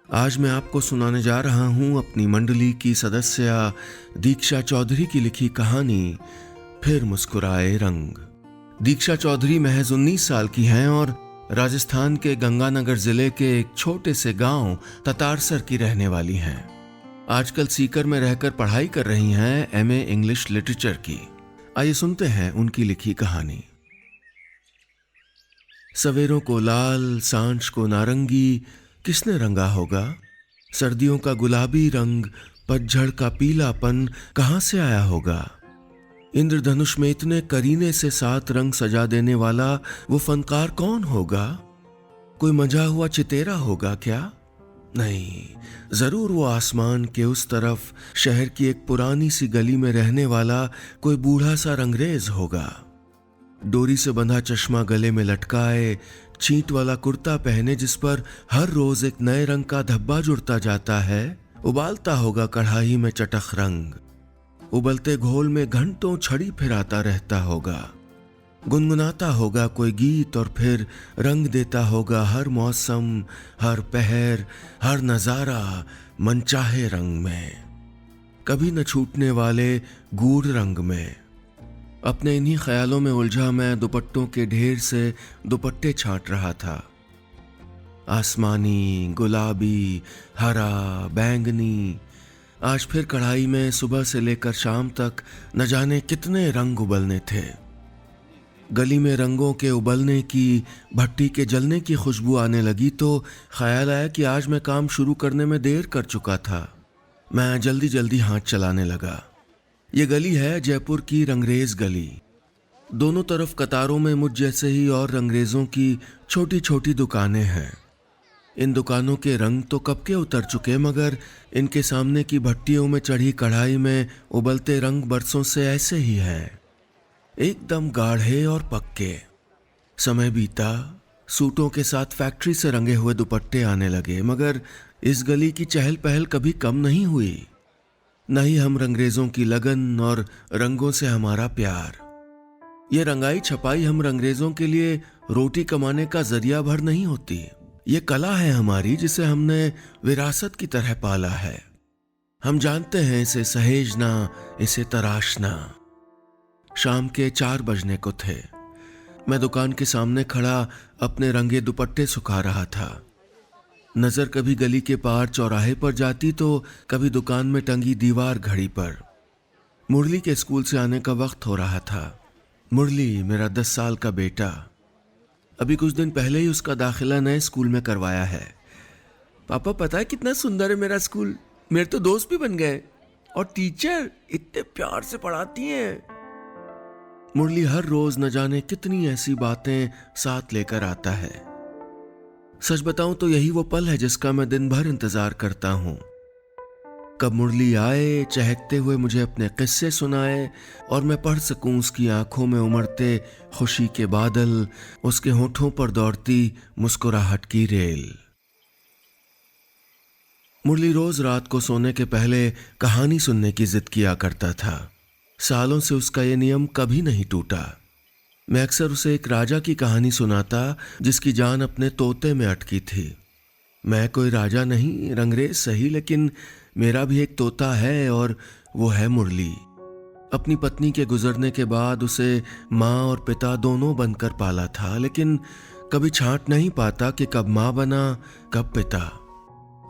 आज मैं आपको सुनाने जा रहा हूं अपनी मंडली की सदस्य दीक्षा चौधरी की लिखी कहानी फिर मुस्कुराए रंग। दीक्षा चौधरी महज 19 साल की हैं और राजस्थान के गंगानगर जिले के एक छोटे से गांव ततारसर की रहने वाली हैं। आजकल सीकर में रहकर पढ़ाई कर रही हैं एमए इंग्लिश लिटरेचर की। आइए सुनते हैं उनकी लिखी कहानी। सवेरों को लाल, सांझ को नारंगी किसने रंगा होगा? सर्दियों का गुलाबी रंग, पतझड़ का पीलापन कहां से आया होगा? इंद्रधनुष में इतने करीने से 7 रंग सजा देने वाला वो फनकार कौन होगा? कोई मजा हुआ चितेरा होगा क्या? नहीं, जरूर वो आसमान के उस तरफ शहर की एक पुरानी सी गली में रहने वाला कोई बूढ़ा सा रंगरेज होगा। डोरी से बंधा चश्मा गले में लटकाए, छींट वाला कुर्ता पहने जिस पर हर रोज एक नए रंग का धब्बा जुड़ता जाता है, उबालता होगा कढ़ाई में चटख रंग। उबलते घोल में घंटों छड़ी फिराता रहता होगा। गुनगुनाता होगा कोई गीत और फिर रंग देता होगा हर मौसम, हर पहर, हर नजारा मनचाहे रंग में, कभी न छूटने वाले गूढ़ रंग में। अपने इन्हीं ख्यालों में उलझा मैं दुपट्टों के ढेर से दुपट्टे छांट रहा था। आसमानी, गुलाबी, हरा, बैंगनी। आज फिर कढ़ाई में सुबह से लेकर शाम तक न जाने कितने रंग उबलने थे। गली में रंगों के उबलने की, भट्टी के जलने की खुशबू आने लगी तो ख्याल आया कि आज मैं काम शुरू करने में देर कर चुका था। मैं जल्दी जल्दी हाथ चलाने लगा। ये गली है जयपुर की रंगरेज गली। दोनों तरफ कतारों में मुझ जैसे ही और रंगरेजों की छोटी छोटी दुकानें हैं। इन दुकानों के रंग तो कब के उतर चुके, मगर इनके सामने की भट्टियों में चढ़ी कढ़ाई में उबलते रंग बरसों से ऐसे ही हैं, एकदम गाढ़े और पक्के। समय बीता, सूटों के साथ फैक्ट्री से रंगे हुए दुपट्टे आने लगे, मगर इस गली की चहल पहल कभी कम नहीं हुई। न ही हम रंगरेजों की लगन और रंगों से हमारा प्यार। ये रंगाई छपाई हम रंगरेजों के लिए रोटी कमाने का जरिया भर नहीं होती। ये कला है हमारी जिसे हमने विरासत की तरह पाला है। हम जानते हैं इसे सहेजना, इसे तराशना। शाम के 4 बजने को थे। मैं दुकान के सामने खड़ा अपने रंगे दुपट्टे सुखा रहा था। नजर कभी गली के पार चौराहे पर जाती तो कभी दुकान में टंगी दीवार घड़ी पर। मुरली के स्कूल से आने का वक्त हो रहा था। मुरली मेरा 10 साल का बेटा। अभी कुछ दिन पहले ही उसका दाखिला नए स्कूल में करवाया है। पापा, पता है कितना सुंदर है मेरा स्कूल? मेरे तो दोस्त भी बन गए और टीचर इतने प्यार से पढ़ाती हैं। मुरली हर रोज न जाने कितनी ऐसी बातें साथ लेकर आता है। सच बताऊं तो यही वो पल है जिसका मैं दिन भर इंतजार करता हूं। कब मुरली आए, चहकते हुए मुझे अपने किस्से सुनाए और मैं पढ़ सकूं उसकी आंखों में उमड़ते खुशी के बादल, उसके होठों पर दौड़ती मुस्कुराहट की रेल। मुरली रोज रात को सोने के पहले कहानी सुनने की जिद किया करता था। सालों से उसका ये नियम कभी नहीं टूटा। मैं अक्सर उसे एक राजा की कहानी सुनाता जिसकी जान अपने तोते में अटकी थी। मैं कोई राजा नहीं, रंगरेज सही, लेकिन मेरा भी एक तोता है और वो है मुरली। अपनी पत्नी के गुजरने के बाद उसे माँ और पिता दोनों बनकर पाला था, लेकिन कभी छांट नहीं पाता कि कब माँ बना कब पिता।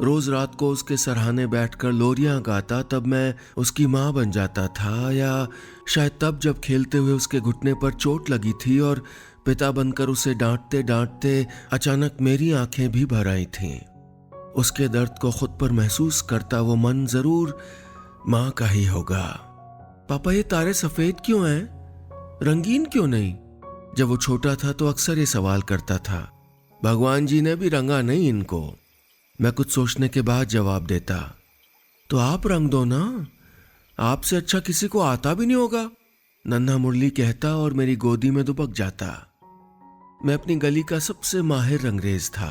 रोज रात को उसके सरहाने बैठकर लोरियां गाता तब मैं उसकी माँ बन जाता था, या शायद तब जब खेलते हुए उसके घुटने पर चोट लगी थी और पिता बनकर उसे डांटते डांटते अचानक मेरी आंखें भी भर आई थीं। उसके दर्द को खुद पर महसूस करता वो मन जरूर माँ का ही होगा। पापा, ये तारे सफेद क्यों हैं, रंगीन क्यों नहीं? जब वो छोटा था तो अक्सर ये सवाल करता था। भगवान जी ने भी रंगा नहीं इनको। मैं कुछ सोचने के बाद जवाब देता, तो आप रंग दो ना, आपसे अच्छा किसी को आता भी नहीं होगा। नन्हा मुरली कहता और मेरी गोदी में दुबक जाता। मैं अपनी गली का सबसे माहिर रंगरेज था।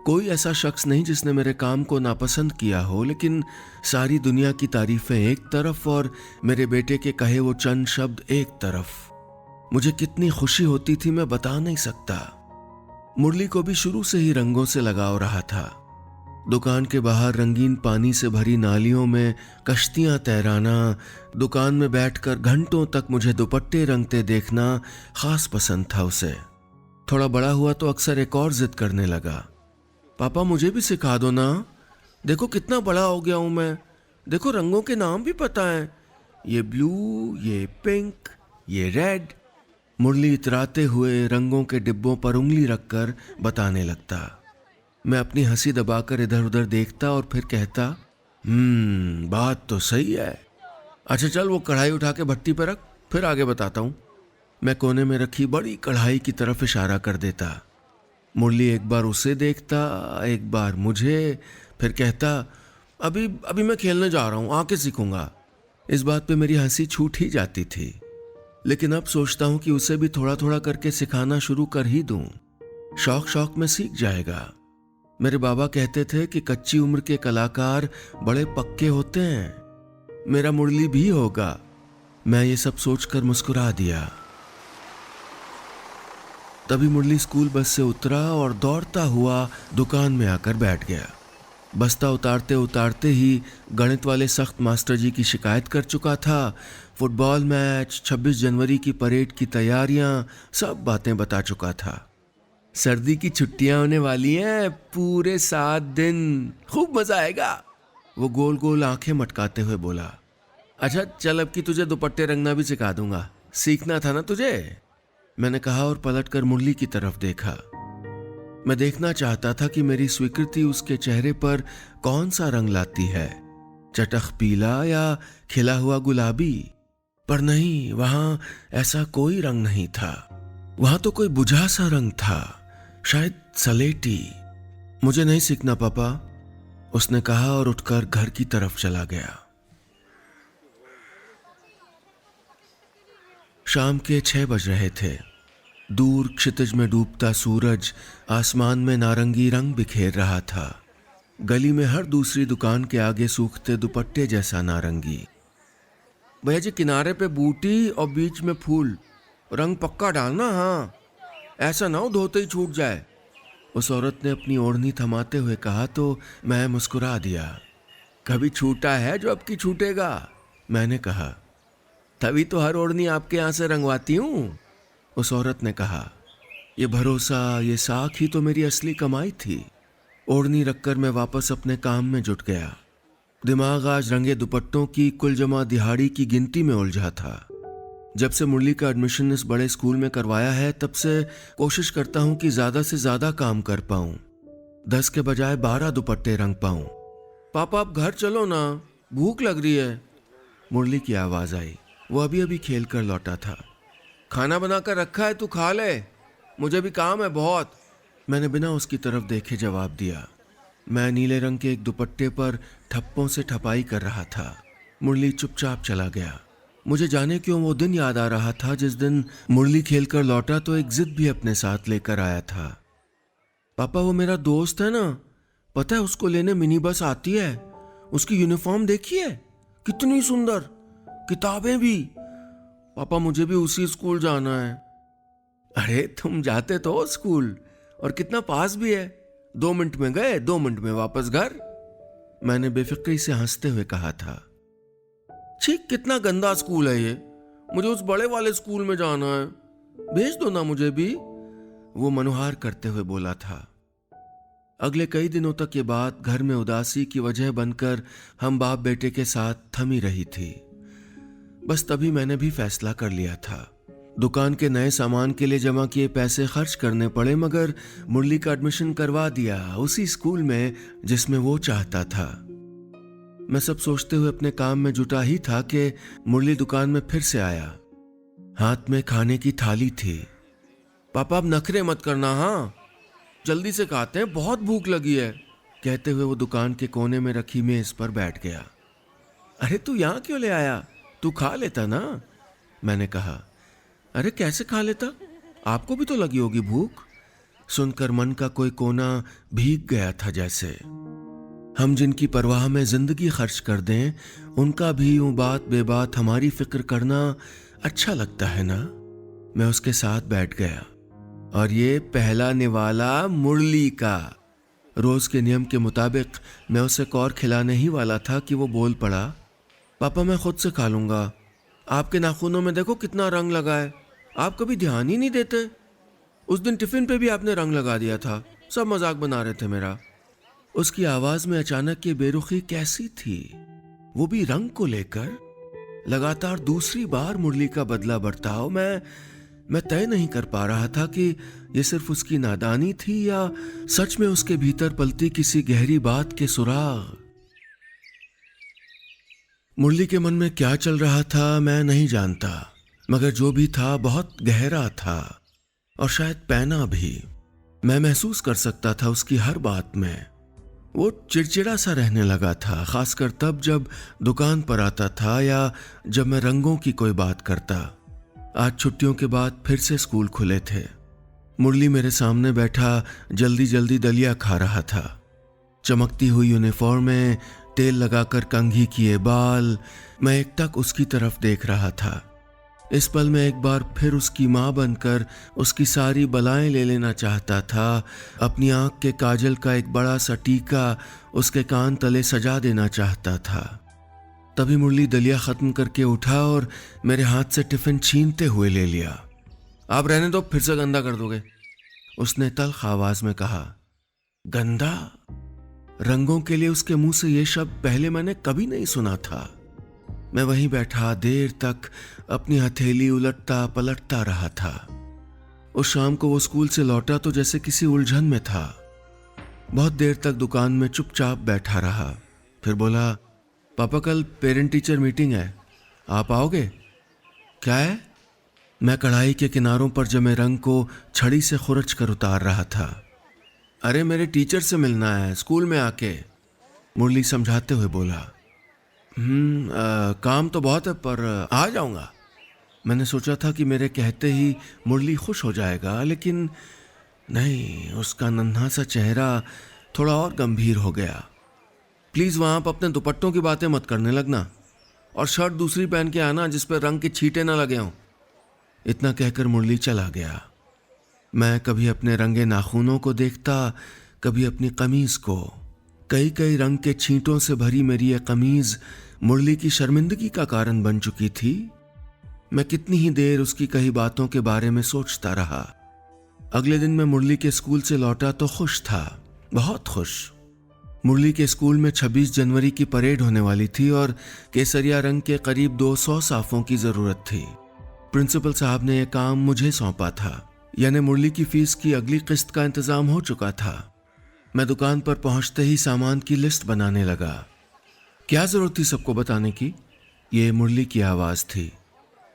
कोई ऐसा शख्स नहीं जिसने मेरे काम को नापसंद किया हो, लेकिन सारी दुनिया की तारीफें एक तरफ और मेरे बेटे के कहे वो चंद शब्द एक तरफ। मुझे कितनी खुशी होती थी मैं बता नहीं सकता। मुरली को भी शुरू से ही रंगों से लगाव रहा था। दुकान के बाहर रंगीन पानी से भरी नालियों में कश्तियां तैराना, दुकान में बैठकर घंटों तक मुझे दुपट्टे रंगते देखना खास पसंद था उसे। थोड़ा बड़ा हुआ तो अक्सर एक और जिद करने लगा, पापा मुझे भी सिखा दो ना, देखो कितना बड़ा हो गया हूं मैं, देखो रंगों के नाम भी पता है, ये ब्लू, ये पिंक, ये रेड। मुरली इतराते हुए रंगों के डिब्बों पर उंगली रखकर बताने लगता। मैं अपनी हंसी दबाकर इधर उधर देखता और फिर कहता, बात तो सही है, अच्छा चल वो कढ़ाई उठा के भट्टी पर रख, फिर आगे बताता हूँ। मैं कोने में रखी बड़ी कढ़ाई की तरफ इशारा कर देता। मुरली एक बार उसे देखता, एक बार मुझे, फिर कहता, अभी अभी मैं खेलने जा रहा हूँ, आके सीखूंगा। इस बात पे मेरी हंसी छूट ही जाती थी, लेकिन अब सोचता हूँ कि उसे भी थोड़ा थोड़ा करके सिखाना शुरू कर ही दूं, शौक शौक में सीख जाएगा। मेरे बाबा कहते थे कि कच्ची उम्र के कलाकार बड़े पक्के होते हैं, मेरा मुरली भी होगा। मैं ये सब सोचकर मुस्कुरा दिया। तभी मुरली स्कूल बस से उतरा और दौड़ता हुआ दुकान में आकर बैठ गया। बस्ता उतारते उतारते ही गणित वाले सख्त मास्टर जी की शिकायत कर चुका था, फुटबॉल मैच, 26 जनवरी की परेड की तैयारियां, सब बातें बता चुका था। सर्दी की छुट्टियां होने वाली हैं, पूरे 7 दिन, खूब मजा आएगा। वो गोल गोल आंखें मटकाते हुए बोला, अच्छा चल अब की तुझे दुपट्टे रंगना भी सिखा दूंगा, सीखना था ना तुझे। मैंने कहा और पलटकर मुरली की तरफ देखा। मैं देखना चाहता था कि मेरी स्वीकृति उसके चेहरे पर कौन सा रंग लाती है, चटख पीला या खिला हुआ गुलाबी। पर नहीं, वहां ऐसा कोई रंग नहीं था। वहां तो कोई बुझा सा रंग था, शायद सलेटी। मुझे नहीं सीखना पापा, उसने कहा और उठकर घर की तरफ चला गया। शाम के 6 बज रहे थे। दूर क्षितिज में डूबता सूरज आसमान में नारंगी रंग बिखेर रहा था। गली में हर दूसरी दुकान के आगे सूखते दुपट्टे जैसा नारंगी। भैया जी किनारे पे बूटी और बीच में फूल, रंग पक्का डालना, हाँ ऐसा ना हो धोते ही छूट जाए। उस औरत ने अपनी ओढ़नी थमाते हुए कहा तो मैं मुस्कुरा दिया। कभी छूटा है जो अब की छूटेगा, मैंने कहा। तभी तो हर ओढ़नी आपके यहाँ से रंगवाती हूँ, उस औरत ने कहा। ये भरोसा, ये साख ही तो मेरी असली कमाई थी। ओढ़नी रखकर मैं वापस अपने काम में जुट गया। दिमाग आज रंगे दुपट्टों की कुल जमा दिहाड़ी की गिनती में उलझा था। जब से मुरली का एडमिशन इस बड़े स्कूल में करवाया है तब से कोशिश करता हूँ कि ज्यादा से ज्यादा काम कर पाऊं, 10 के बजाय 12 दुपट्टे रंग पाऊं। पापा आप घर चलो ना, भूख लग रही है, मुरली की आवाज आई। वो अभी अभी खेल कर लौटा था। खाना बनाकर रखा है, तू खा ले, मुझे भी काम है बहुत, मैंने बिना उसकी तरफ देखे जवाब दिया। मैं नीले रंग के एक दुपट्टे पर ठप्पों से ठपाई कर रहा था। मुरली चुपचाप चला गया। मुझे जाने क्यों वो दिन याद आ रहा था जिस दिन मुरली खेलकर लौटा तो एक जिद भी अपने साथ लेकर आया था। पापा वो मेरा दोस्त है ना, पता है उसको लेने मिनी बस आती है, उसकी यूनिफॉर्म देखिए कितनी सुंदर, किताबें भी। पापा मुझे भी उसी स्कूल जाना है। अरे तुम जाते तो हो स्कूल, और कितना पास भी है, 2 मिनट में गए 2 मिनट में वापस घर, मैंने बेफिक्री से हंसते हुए कहा था। ठीक कितना गंदा स्कूल है ये, मुझे उस बड़े वाले स्कूल में जाना है, भेज दो ना मुझे भी, वो मनोहार करते हुए बोला था। अगले कई दिनों तक ये बात घर में उदासी की वजह बनकर हम बाप बेटे के साथ थमी रही थी। बस तभी मैंने भी फैसला कर लिया था। दुकान के नए सामान के लिए जमा किए पैसे खर्च करने पड़े, मगर मुरली का एडमिशन करवा दिया उसी स्कूल में जिसमें वो चाहता था। मैं सब सोचते हुए अपने काम में जुटा ही था कि मुरली दुकान में फिर से आया। हाथ में खाने की थाली थी। पापा अब नखरे मत करना, हाँ जल्दी से खाते हैं, बहुत भूख लगी है, कहते हुए वो दुकान के कोने में रखी मेज पर बैठ गया। अरे तू यहाँ क्यों ले आया, तू खा लेता ना, मैंने कहा। अरे कैसे खा लेता, आपको भी तो लगी होगी भूख। सुनकर मन का कोई कोना भीग गया था जैसे। हम जिनकी परवाह में जिंदगी खर्च कर दें, उनका भी यूं बात बेबात हमारी फिक्र करना अच्छा लगता है ना। मैं उसके साथ बैठ गया और ये पहला निवाला मुरली का। रोज के नियम के मुताबिक मैं उसे कौर खिलाने ही वाला था कि वो बोल पड़ा, पापा मैं खुद से खा लूंगा, आपके नाखूनों में देखो कितना रंग लगा है, आप कभी ध्यान ही नहीं देते। उस दिन टिफिन पे भी आपने रंग लगा दिया था, सब मजाक बना रहे थे मेरा। उसकी आवाज में अचानक ये बेरुखी कैसी थी, वो भी रंग को लेकर। लगातार दूसरी बार मुरली का बदला बर्ताव। मैं तय नहीं कर पा रहा था कि ये सिर्फ उसकी नादानी थी या सच में उसके भीतर पलती किसी गहरी बात के सुराग। मुरली के मन में क्या चल रहा था मैं नहीं जानता, मगर जो भी था बहुत गहरा था और शायद पैना भी। मैं महसूस कर सकता था उसकी हर बात में। वो चिड़चिड़ा सा रहने लगा था, खासकर तब जब दुकान पर आता था या जब मैं रंगों की कोई बात करता। आज छुट्टियों के बाद फिर से स्कूल खुले थे। मुरली मेरे सामने बैठा जल्दी जल्दी दलिया खा रहा था। चमकती हुई यूनिफॉर्म में, तेल लगाकर कंघी किए बाल। मैं एकटक उसकी तरफ देख रहा था। इस पल में एक बार फिर उसकी माँ बनकर उसकी सारी बलाएं ले लेना चाहता था। अपनी आंख के काजल का एक बड़ा सा टीका उसके कान तले सजा देना चाहता था। तभी मुरली दलिया खत्म करके उठा और मेरे हाथ से टिफिन छीनते हुए ले लिया। आप रहने दो, फिर से गंदा कर दोगे, उसने तल्ख आवाज में कहा। गंदा? रंगों के लिए उसके मुंह से यह शब्द पहले मैंने कभी नहीं सुना था। मैं वहीं बैठा देर तक अपनी हथेली उलटता पलटता रहा था। उस शाम को वो स्कूल से लौटा तो जैसे किसी उलझन में था। बहुत देर तक दुकान में चुपचाप बैठा रहा, फिर बोला, पापा कल पेरेंट टीचर मीटिंग है, आप आओगे? क्या है? मैं कढ़ाई के किनारों पर जमे रंग को छड़ी से खुरच कर उतार रहा था। अरे मेरे टीचर से मिलना है स्कूल में आके, मुरली समझाते हुए बोला। काम तो बहुत है पर आ जाऊंगा। मैंने सोचा था कि मेरे कहते ही मुरली खुश हो जाएगा, लेकिन नहीं, उसका नन्हा सा चेहरा थोड़ा और गंभीर हो गया। प्लीज वहां पर अपने दुपट्टों की बातें मत करने लगना, और शर्ट दूसरी पहन के आना जिस पर रंग के छींटे ना लगे हों। इतना कहकर मुरली चला गया। मैं कभी अपने रंगे नाखूनों को देखता, कभी अपनी कमीज को। कई कई रंग के छींटों से भरी मेरी यह कमीज मुरली की शर्मिंदगी का कारण बन चुकी थी। मैं कितनी ही देर उसकी कही बातों के बारे में सोचता रहा। अगले दिन मैं मुरली के स्कूल से लौटा तो खुश था, बहुत खुश। मुरली के स्कूल में 26 जनवरी की परेड होने वाली थी और केसरिया रंग के करीब 200 साफों की जरूरत थी। प्रिंसिपल साहब ने यह काम मुझे सौंपा था, यानी मुरली की फीस की अगली किस्त का इंतजाम हो चुका था। मैं दुकान पर पहुंचते ही सामान की लिस्ट बनाने लगा। क्या जरूरत थी सबको बताने की? ये मुरली की आवाज थी।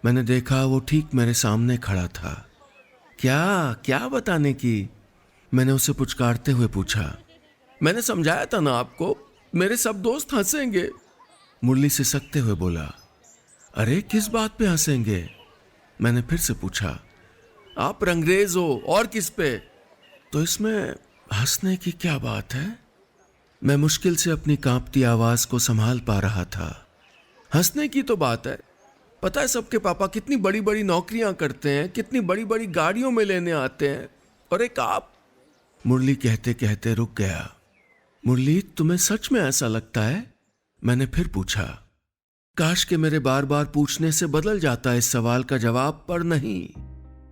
मैंने देखा वो ठीक मेरे सामने खड़ा था। क्या क्या बताने की? मैंने उसे पुचकारते हुए पूछा। मैंने समझाया था ना आपको, मेरे सब दोस्त हंसेंगे, मुरली सिसकते हुए बोला। अरे किस बात पे हंसेंगे? मैंने फिर से पूछा। आप रंगरेज हो, और किस पे? तो इसमें हंसने की क्या बात है? मैं मुश्किल से अपनी कांपती आवाज को संभाल पा रहा था। हंसने की तो बात है। पता है सबके पापा कितनी बड़ी बड़ी नौकरियां करते हैं, कितनी बड़ी बड़ी गाड़ियों में लेने आते हैं, और एक आप। मुरली कहते कहते रुक गया। मुरली तुम्हें सच में ऐसा लगता है? मैंने फिर पूछा। काश के मेरे बार बार पूछने से बदल जाता इस सवाल का जवाब, पर नहीं।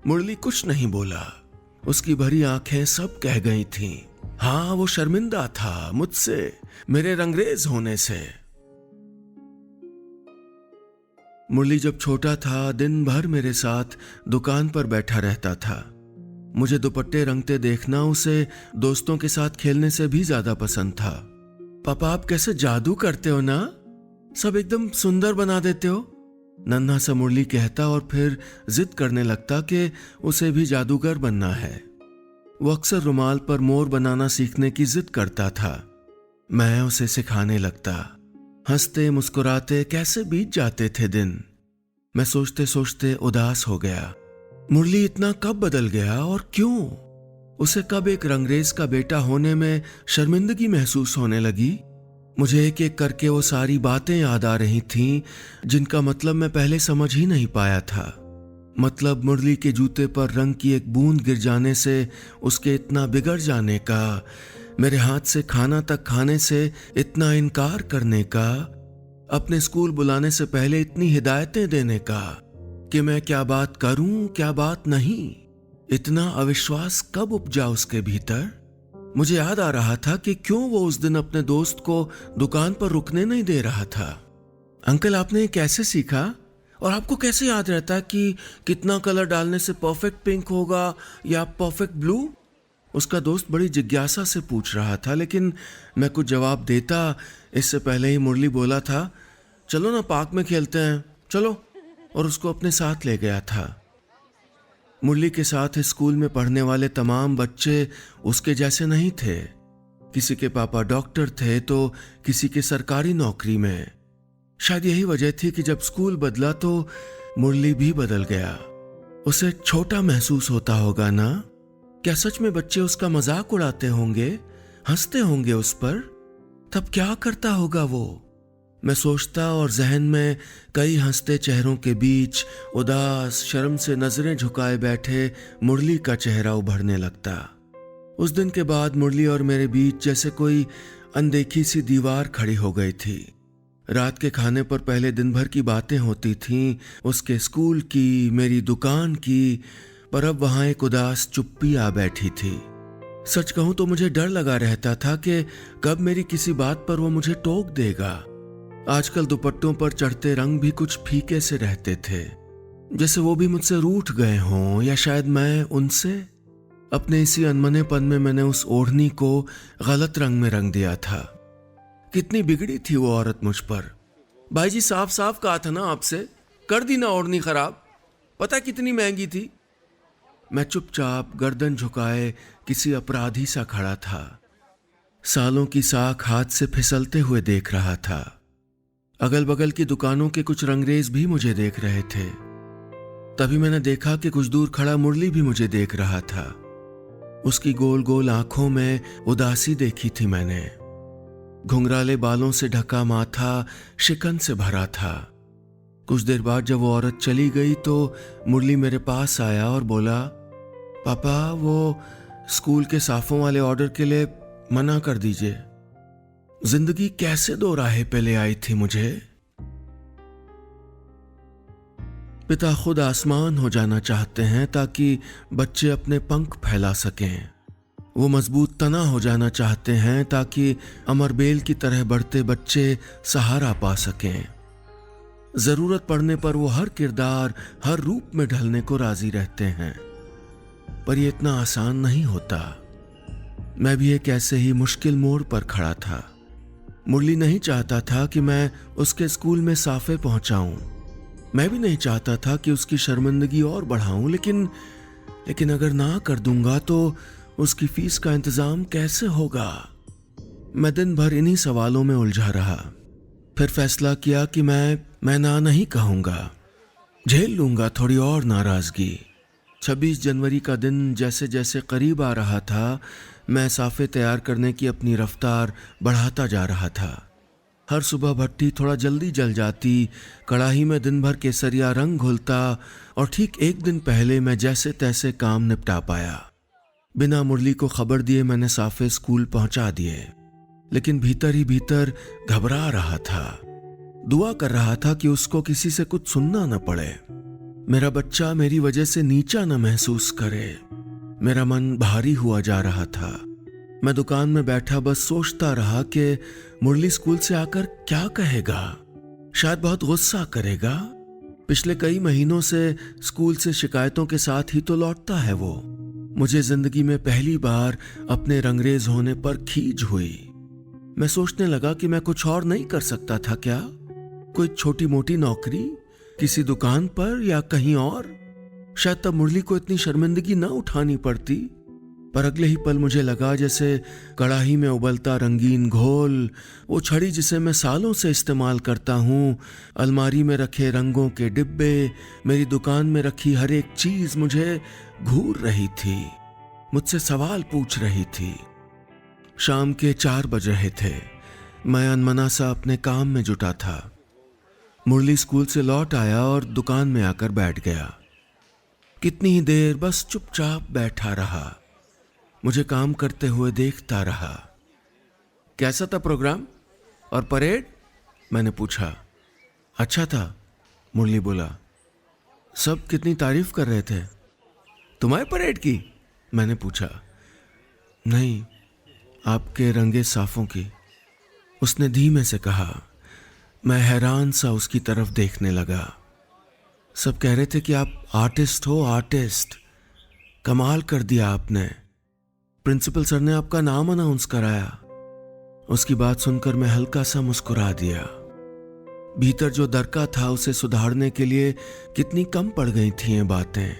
मुरली कुछ नहीं बोला। उसकी भरी आंखें सब कह गई थीं। हाँ, वो शर्मिंदा था मुझसे, मेरे रंगरेज होने से। मुरली जब छोटा था दिन भर मेरे साथ दुकान पर बैठा रहता था। मुझे दुपट्टे रंगते देखना उसे दोस्तों के साथ खेलने से भी ज्यादा पसंद था। पापा आप कैसे जादू करते हो ना, सब एकदम सुंदर बना देते हो, नन्हा सा मुरली कहता और फिर जिद करने लगता कि उसे भी जादूगर बनना है। वो अक्सर रुमाल पर मोर बनाना सीखने की जिद करता था। मैं उसे सिखाने लगता। हंसते मुस्कुराते कैसे बीत जाते थे दिन। मैं सोचते सोचते उदास हो गया। मुरली इतना कब बदल गया और क्यों? उसे कब एक रंगरेज का बेटा होने में शर्मिंदगी महसूस होने लगी? मुझे एक एक करके वो सारी बातें याद आ रही थीं जिनका मतलब मैं पहले समझ ही नहीं पाया था। मतलब मुरली के जूते पर रंग की एक बूंद गिर जाने से उसके इतना बिगड़ जाने का, मेरे हाथ से खाना तक खाने से इतना इनकार करने का, अपने स्कूल बुलाने से पहले इतनी हिदायतें देने का कि मैं क्या बात करूं क्या बात नहीं। इतना अविश्वास कब उपजा उसके भीतर। मुझे याद आ रहा था कि क्यों वो उस दिन अपने दोस्त को दुकान पर रुकने नहीं दे रहा था। अंकल, आपने ये कैसे सीखा और आपको कैसे याद रहता कि कितना कलर डालने से परफेक्ट पिंक होगा या परफेक्ट ब्लू? उसका दोस्त बड़ी जिज्ञासा से पूछ रहा था, लेकिन मैं कुछ जवाब देता इससे पहले ही मुरली बोला था, चलो ना पार्क में खेलते हैं, चलो, और उसको अपने साथ ले गया था। मुरली के साथ स्कूल में पढ़ने वाले तमाम बच्चे उसके जैसे नहीं थे। किसी के पापा डॉक्टर थे तो किसी के सरकारी नौकरी में। शायद यही वजह थी कि जब स्कूल बदला तो मुरली भी बदल गया। उसे छोटा महसूस होता होगा ना? क्या सच में बच्चे उसका मजाक उड़ाते होंगे, हंसते होंगे उस पर? तब क्या करता होगा वो? मैं सोचता और जहन में कई हंसते चेहरों के बीच उदास शर्म से नजरें झुकाए बैठे मुरली का चेहरा उभरने लगता। उस दिन के बाद मुरली और मेरे बीच जैसे कोई अनदेखी सी दीवार खड़ी हो गई थी। रात के खाने पर पहले दिन भर की बातें होती थीं, उसके स्कूल की, मेरी दुकान की, पर अब वहां एक उदास चुप्पी आ बैठी थी। सच कहूं तो मुझे डर लगा रहता था कि कब मेरी किसी बात पर वो मुझे टोक देगा। आजकल दुपट्टों पर चढ़ते रंग भी कुछ फीके से रहते थे, जैसे वो भी मुझसे रूठ गए हों या शायद मैं उनसे। अपने इसी अनमनेपन में मैंने उस ओढ़नी को गलत रंग में रंग दिया था। कितनी बिगड़ी थी वो औरत मुझ पर। भाई जी, साफ साफ कहा था ना आपसे, कर दी ना ओढ़नी खराब, पता कितनी महंगी थी। मैं चुपचाप गर्दन झुकाए किसी अपराधी सा खड़ा था। सालों की साख हाथ से फिसलते हुए देख रहा था। अगल बगल की दुकानों के कुछ रंगरेज भी मुझे देख रहे थे। तभी मैंने देखा कि कुछ दूर खड़ा मुरली भी मुझे देख रहा था। उसकी गोल गोल आंखों में उदासी देखी थी मैंने। घुंघराले बालों से ढका माथा शिकन से भरा था। कुछ देर बाद जब वो औरत चली गई तो मुरली मेरे पास आया और बोला, पापा, वो स्कूल के साफों वाले ऑर्डर के लिए मना कर दीजिए। जिंदगी कैसे दो राहें पे ले आई थी मुझे। पिता खुद आसमान हो जाना चाहते हैं ताकि बच्चे अपने पंख फैला सकें। वो मजबूत तना हो जाना चाहते हैं ताकि अमरबेल की तरह बढ़ते बच्चे सहारा पा सकें। जरूरत पड़ने पर वो हर किरदार, हर रूप में ढलने को राजी रहते हैं। पर ये इतना आसान नहीं होता। मैं भी एक ऐसे ही मुश्किल मोड़ पर खड़ा था। मुरली नहीं चाहता था कि मैं उसके स्कूल में साफे पहुंचाऊं। मैं भी नहीं चाहता था कि उसकी शर्मिंदगी और बढ़ाऊं, लेकिन अगर ना कर दूंगा तो उसकी फीस का इंतजाम कैसे होगा? मैं दिन भर इन्हीं सवालों में उलझा रहा। फिर फैसला किया कि मैं ना नहीं कहूंगा, झेल लूंगा थोड़ी और नाराजगी। 26 जनवरी का दिन जैसे जैसे करीब आ रहा था, मैं साफे तैयार करने की अपनी रफ्तार बढ़ाता जा रहा था। हर सुबह भट्टी थोड़ा जल्दी जल जाती, कढ़ाई में दिन भर केसरिया रंग घुलता और ठीक एक दिन पहले मैं जैसे तैसे काम निपटा पाया। बिना मुरली को खबर दिए मैंने साफे स्कूल पहुंचा दिए, लेकिन भीतर ही भीतर घबरा रहा था। दुआ कर रहा था कि उसको किसी से कुछ सुनना न पड़े, मेरा बच्चा मेरी वजह से नीचा न महसूस करे। मेरा मन भारी हुआ जा रहा था। मैं दुकान में बैठा बस सोचता रहा कि मुरली स्कूल से आकर क्या कहेगा। शायद बहुत गुस्सा करेगा। पिछले कई महीनों से स्कूल से शिकायतों के साथ ही तो लौटता है वो। मुझे जिंदगी में पहली बार अपने रंगरेज होने पर खीज हुई। मैं सोचने लगा कि मैं कुछ और नहीं कर सकता था क्या? कोई छोटी मोटी नौकरी किसी दुकान पर या कहीं और? शायद तब मुरली को इतनी शर्मिंदगी न उठानी पड़ती। पर अगले ही पल मुझे लगा जैसे कढ़ाई में उबलता रंगीन घोल, वो छड़ी जिसे मैं सालों से इस्तेमाल करता हूँ, अलमारी में रखे रंगों के डिब्बे, मेरी दुकान में रखी हर एक चीज मुझे घूर रही थी, मुझसे सवाल पूछ रही थी। शाम के 4 बज रहे थे। मैं अनमना सा अपने काम में जुटा था। मुरली स्कूल से लौट आया और दुकान में आकर बैठ गया। कितनी ही देर बस चुपचाप बैठा रहा, मुझे काम करते हुए देखता रहा। कैसा था प्रोग्राम और परेड? मैंने पूछा। अच्छा था, मुरली बोला। सब कितनी तारीफ कर रहे थे। तुम्हारे परेड की? मैंने पूछा। नहीं, आपके रंगे साफों की, उसने धीमे से कहा। मैं हैरान सा उसकी तरफ देखने लगा। सब कह रहे थे कि आप आर्टिस्ट हो, आर्टिस्ट। कमाल कर दिया आपने। प्रिंसिपल सर ने आपका नाम अनाउंस कराया। उसकी बात सुनकर मैं हल्का सा मुस्कुरा दिया। भीतर जो दरका था उसे सुधारने के लिए कितनी कम पड़ गई थी ये बातें।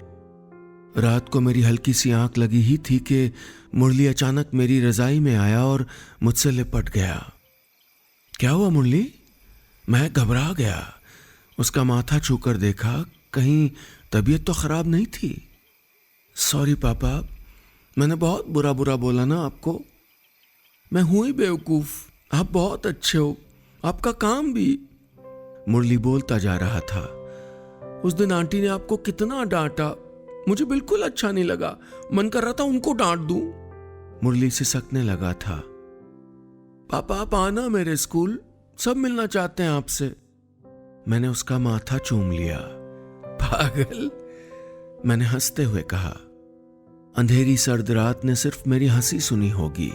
रात को मेरी हल्की सी आंख लगी ही थी कि मुरली अचानक मेरी रजाई में आया और मुझसे लिपट गया। क्या हुआ मुरली? मैं घबरा गया। उसका माथा छूकर देखा, कहीं तबीयत तो खराब नहीं थी। सॉरी पापा, मैंने बहुत बुरा बुरा बोला ना आपको। मैं हूं ही बेवकूफ, आप बहुत अच्छे हो, आपका काम भी। मुरली बोलता जा रहा था। उस दिन आंटी ने आपको कितना डांटा, मुझे बिल्कुल अच्छा नहीं लगा। मन कर रहा था उनको डांट दूं। मुरली सिसकने लगा था। पापा आप आना मेरे स्कूल, सब मिलना चाहते हैं आपसे। मैंने उसका माथा चूम लिया। पागल, मैंने हंसते हुए कहा। अंधेरी सर्द रात ने सिर्फ मेरी हंसी सुनी होगी।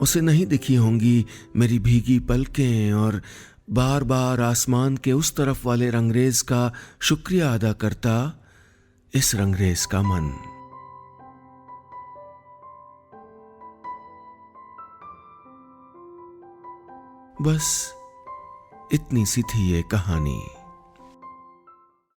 उसे नहीं दिखी होंगी मेरी भीगी पलकें और बार बार आसमान के उस तरफ वाले रंगरेज का शुक्रिया अदा करता इस रंगरेज का मन। बस इतनी सी थी ये कहानी।